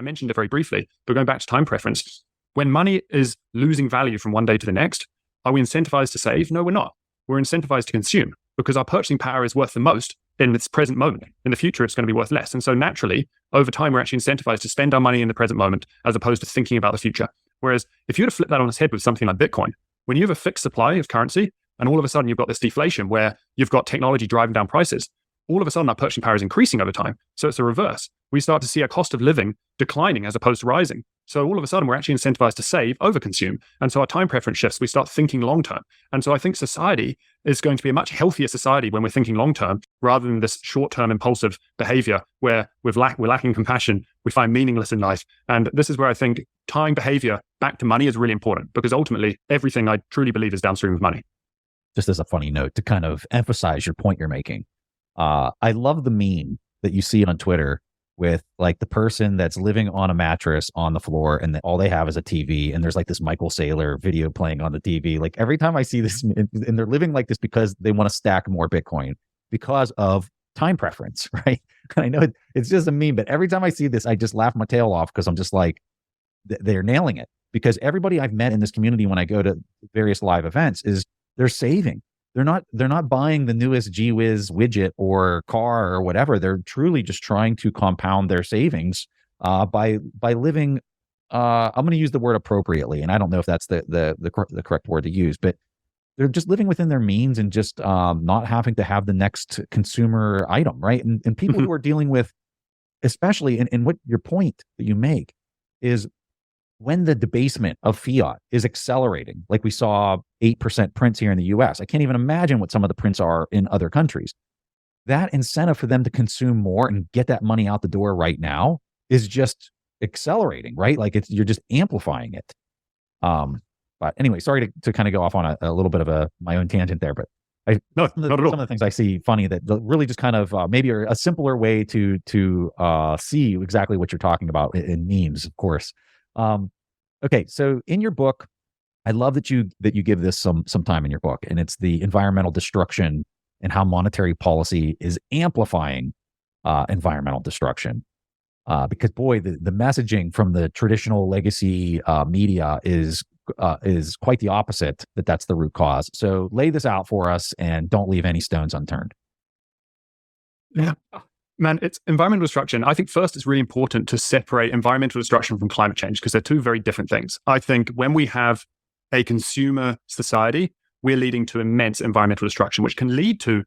I mentioned it very briefly, but going back to time preference, when money is losing value from one day to the next, are we incentivized to save? No, we're not. We're incentivized to consume because our purchasing power is worth the most in this present moment. In the future, it's going to be worth less. And so naturally, over time, we're actually incentivized to spend our money in the present moment as opposed to thinking about the future. Whereas if you were to flip that on its head with something like Bitcoin, when you have a fixed supply of currency and all of a sudden you've got this deflation where you've got technology driving down prices, all of a sudden our purchasing power is increasing over time. So it's the reverse. We start to see our cost of living declining as opposed to rising. So all of a sudden we're actually incentivized to save over consume. And so our time preference shifts. We start thinking long term. And so I think society is going to be a much healthier society when we're thinking long term rather than this short term impulsive behavior where we're lacking compassion, we find meaningless in life. And this is where I think tying behavior back to money is really important because ultimately everything I truly believe is downstream of money. Just as a funny note to kind of emphasize your point you're making. I love the meme that you see on Twitter with like the person that's living on a mattress on the floor and all they have is a TV and there's like this Michael Saylor video playing on the TV. Like every time I see this and they're living like this because they want to stack more Bitcoin because of time preference, right? And I know it's just a meme, but every time I see this, I just laugh my tail off because I'm just like, they're nailing it. Because everybody I've met in this community when I go to various live events is they're saving. They're not buying the newest Gee Whiz widget or car or whatever. They're truly just trying to compound their savings by living. I'm going to use the word appropriately, and I don't know if that's the correct word to use, but they're just living within their means and just not having to have the next consumer item, right? And people who are dealing with, especially, and what your point that you make is when the debasement of fiat is accelerating, like we saw 8% prints here in the US, I can't even imagine what some of the prints are in other countries. That incentive for them to consume more and get that money out the door right now is just accelerating, right? Like you're just amplifying it. But anyway, sorry to kind of go off on a little bit of my own tangent there, but some of the things I see funny that really just kind of maybe are a simpler way to see exactly what you're talking about in memes, of course. Okay, so in your book, I love that you give this some time in your book, and it's the environmental destruction and how monetary policy is amplifying environmental destruction. Because boy, the messaging from the traditional legacy media is quite the opposite. That's the root cause. So lay this out for us, and don't leave any stones unturned. Yeah. Man, it's environmental destruction. I think first it's really important to separate environmental destruction from climate change because they're two very different things. I think when we have a consumer society, we're leading to immense environmental destruction, which can lead to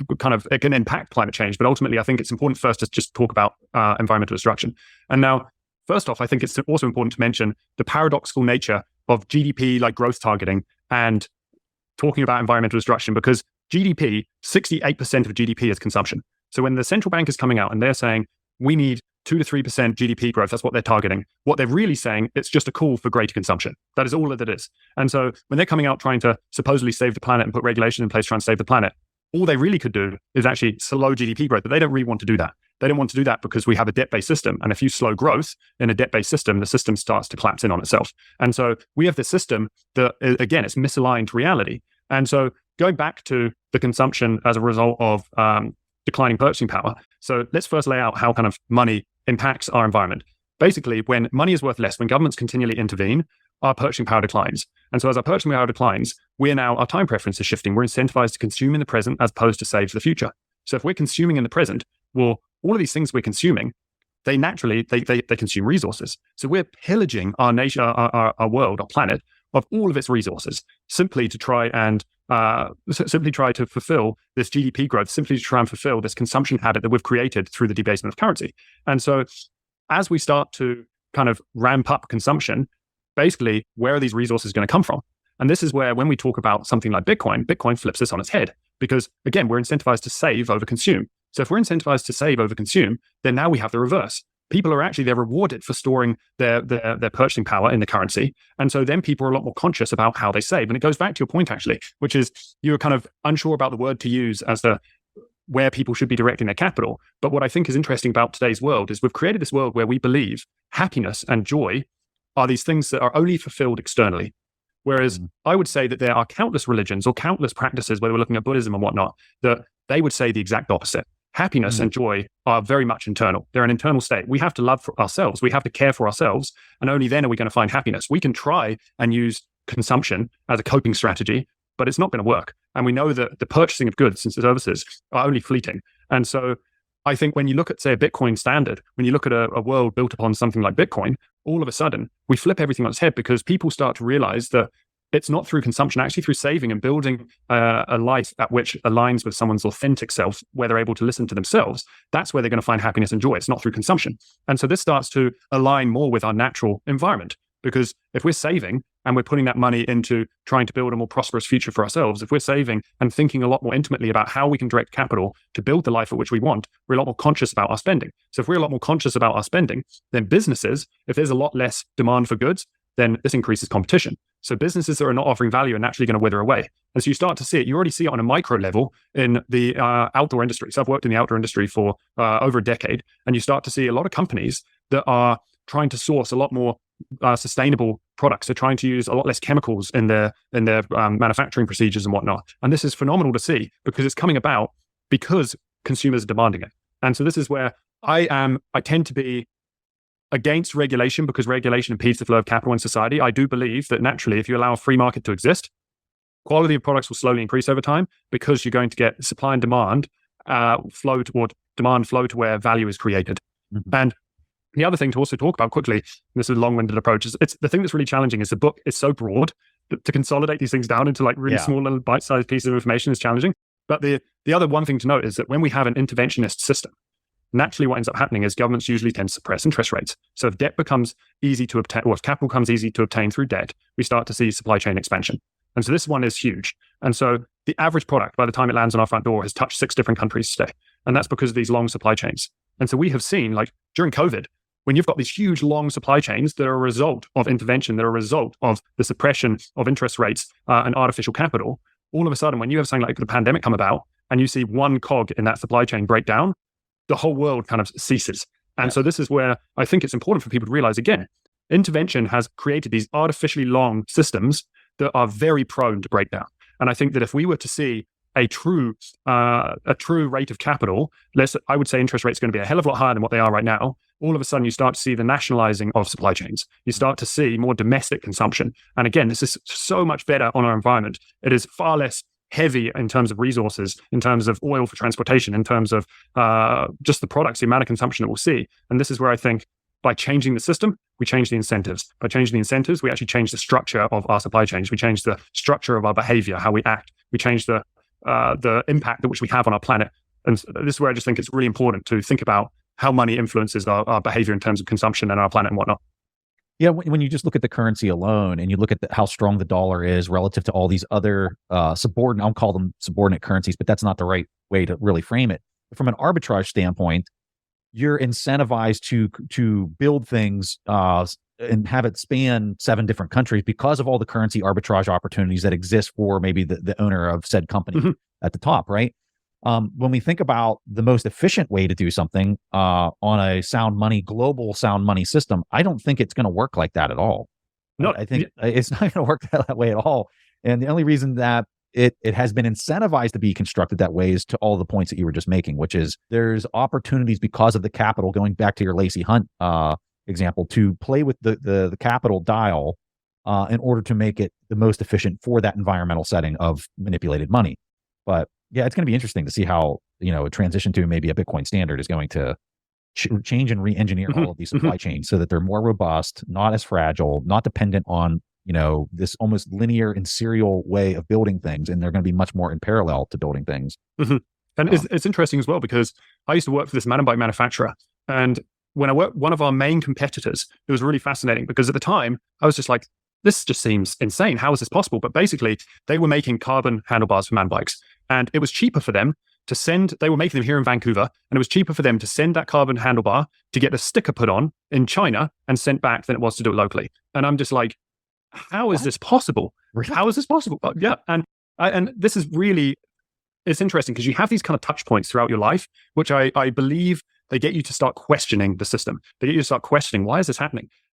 it can impact climate change. But ultimately, I think it's important first to just talk about environmental destruction. And now, first off, I think it's also important to mention the paradoxical nature of GDP like growth targeting and talking about environmental destruction because GDP, 68% of GDP is consumption. So when the central bank is coming out and they're saying, we need 2 to 3% GDP growth, that's what they're targeting. What they're really saying, it's just a call for greater consumption. That is all that it is. And so when they're coming out trying to supposedly save the planet and put regulations in place trying to save the planet, all they really could do is actually slow GDP growth, but they don't really want to do that. They don't want to do that because we have a debt-based system. And if you slow growth in a debt-based system, the system starts to collapse in on itself. And so we have this system that, again, it's misaligned to reality. And so going back to the consumption as a result of declining purchasing power. So let's first lay out how kind of money impacts our environment. Basically, when money is worth less, when governments continually intervene, our purchasing power declines. And so as our purchasing power declines, our time preference is shifting. We're incentivized to consume in the present as opposed to save for the future. So if we're consuming in the present, well, all of these things we're consuming, they naturally, they consume resources. So we're pillaging our nation, our world, our planet of all of its resources simply to try to fulfill this GDP growth, simply to try and fulfill this consumption habit that we've created through the debasement of currency. And so as we start to kind of ramp up consumption, basically, where are these resources going to come from? And this is where, when we talk about something like Bitcoin flips this on its head. Because again, we're incentivized to save over consume. So if we're incentivized to save over consume, then now we have the reverse. People are actually, they're rewarded for storing their purchasing power in the currency. And so then people are a lot more conscious about how they save. And it goes back to your point, actually, which is you were kind of unsure about the word to use as to where people should be directing their capital. But what I think is interesting about today's world is we've created this world where we believe happiness and joy are these things that are only fulfilled externally. Whereas I would say that there are countless religions or countless practices, whether we're looking at Buddhism and whatnot, that they would say the exact opposite. happiness and joy are very much internal. They're an internal state. We have to love for ourselves. We have to care for ourselves. And only then are we going to find happiness. We can try and use consumption as a coping strategy, but it's not going to work. And we know that the purchasing of goods and services are only fleeting. And so I think when you look at, say, a Bitcoin standard, when you look at a world built upon something like Bitcoin, all of a sudden we flip everything on its head because people start to realize that it's not through consumption, actually through saving and building a life at which aligns with someone's authentic self, where they're able to listen to themselves. That's where they're going to find happiness and joy. It's not through consumption. And so this starts to align more with our natural environment. Because if we're saving and we're putting that money into trying to build a more prosperous future for ourselves, if we're saving and thinking a lot more intimately about how we can direct capital to build the life at which we want, we're a lot more conscious about our spending. So if we're a lot more conscious about our spending, then businesses, if there's a lot less demand for goods, then this increases competition. So businesses that are not offering value are naturally going to wither away. And so you start to see it. You already see it on a micro level in the outdoor industry. So I've worked in the outdoor industry for over a decade, and you start to see a lot of companies that are trying to source a lot more sustainable products. They're trying to use a lot less chemicals in their manufacturing procedures and whatnot. And this is phenomenal to see because it's coming about because consumers are demanding it. And so this is where I tend to be against regulation because regulation impedes the flow of capital in society. I do believe that naturally, if you allow a free market to exist, quality of products will slowly increase over time because you're going to get supply and demand flow to where value is created. Mm-hmm. And the other thing to also talk about quickly, and this is a long-winded approach, is it's the thing that's really challenging is the book is so broad that to consolidate these things down into like really small little bite-sized pieces of information is challenging. But the other one thing to note is that when we have an interventionist system, naturally what ends up happening is governments usually tend to suppress interest rates. So if debt becomes easy to obtain, or if capital becomes easy to obtain through debt, we start to see supply chain expansion. And so this one is huge. And so the average product, by the time it lands on our front door, has touched 6 different countries today. And that's because of these long supply chains. And so we have seen, like during COVID, when you've got these huge long supply chains that are a result of intervention, that are a result of the suppression of interest rates and artificial capital, all of a sudden, when you have something like the pandemic come about and you see one cog in that supply chain break down, the whole world kind of ceases. And so this is where I think it's important for people to realize, again, intervention has created these artificially long systems that are very prone to breakdown. And I think that if we were to see a true rate of capital, I would say interest rates are going to be a hell of a lot higher than what they are right now. All of a sudden, you start to see the nationalizing of supply chains. You start to see more domestic consumption. And again, this is so much better on our environment. It is far less heavy in terms of resources, in terms of oil for transportation, in terms of just the products, the amount of consumption that we'll see. And this is where I think by changing the system, we change the incentives. By changing the incentives, we actually change the structure of our supply chains. We change the structure of our behavior, how we act. We change the impact that which we have on our planet. And this is where I just think it's really important to think about how money influences our behavior in terms of consumption and our planet and whatnot. Yeah, when you just look at the currency alone and you look at how strong the dollar is relative to all these other subordinate, I'll call them subordinate currencies, but that's not the right way to really frame it. From an arbitrage standpoint, you're incentivized to build things and have it span 7 different countries because of all the currency arbitrage opportunities that exist for maybe the owner of said company at the top, right? When we think about the most efficient way to do something on a global sound money system, I don't think it's going to work like that at all. No, I think it's not going to work that way at all. And the only reason that it has been incentivized to be constructed that way is to all the points that you were just making, which is there's opportunities because of the capital, going back to your Lacey Hunt example, to play with the capital dial in order to make it the most efficient for that environmental setting of manipulated money. But yeah, it's going to be interesting to see how, a transition to maybe a Bitcoin standard is going to change and re-engineer all of these supply chains so that they're more robust, not as fragile, not dependent on, this almost linear and serial way of building things. And they're going to be much more in parallel to building things. And it's interesting as well, because I used to work for this mountain bike manufacturer. And when I worked, one of our main competitors, it was really fascinating because at the time I was just like, this just seems insane. How is this possible? But basically, they were making carbon handlebars for man bikes. And it was cheaper for them to send, they were making them here in Vancouver, and it was cheaper for them to send that carbon handlebar to get a sticker put on in China and sent back than it was to do it locally. And I'm just like, how is this possible? Really? How is this possible? Yeah. And this is really, it's interesting because you have these kind of touch points throughout your life, which I believe they get you to start questioning the system. They get you to start questioning, why is this happening?